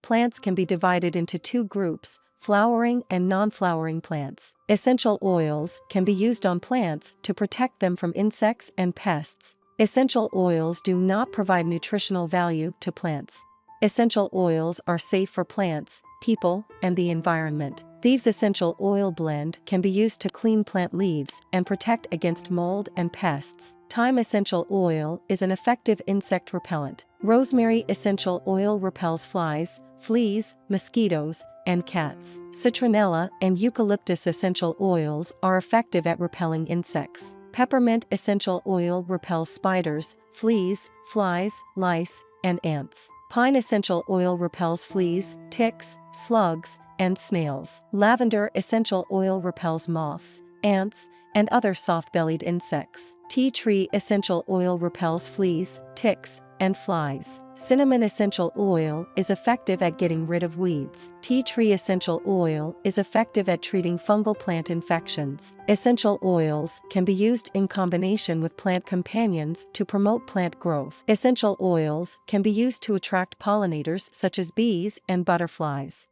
plants can be divided into two groups: flowering and non-flowering plants. Essential oils can be used on plants to protect them from insects and pests. Essential oils do not provide nutritional value to plants. Essential oils are safe for plants, people, and the environment. Thieves' essential oil blend can be used to clean plant leaves and protect against mold and pests. Thyme essential oil is an effective insect repellent. Rosemary essential oil repels flies, fleas, mosquitoes, and cats. Citronella and eucalyptus essential oils are effective at repelling insects. Peppermint essential oil repels spiders, fleas, flies, lice, and ants. Pine essential oil repels fleas, ticks, slugs, and snails. Lavender essential oil repels moths, ants, and other soft-bellied insects. Tea tree essential oil repels fleas, ticks, and flies. Cinnamon essential oil is effective at getting rid of weeds. Tea tree essential oil is effective at treating fungal plant infections. Essential oils can be used in combination with plant companions to promote plant growth. Essential oils can be used to attract pollinators such as bees and butterflies.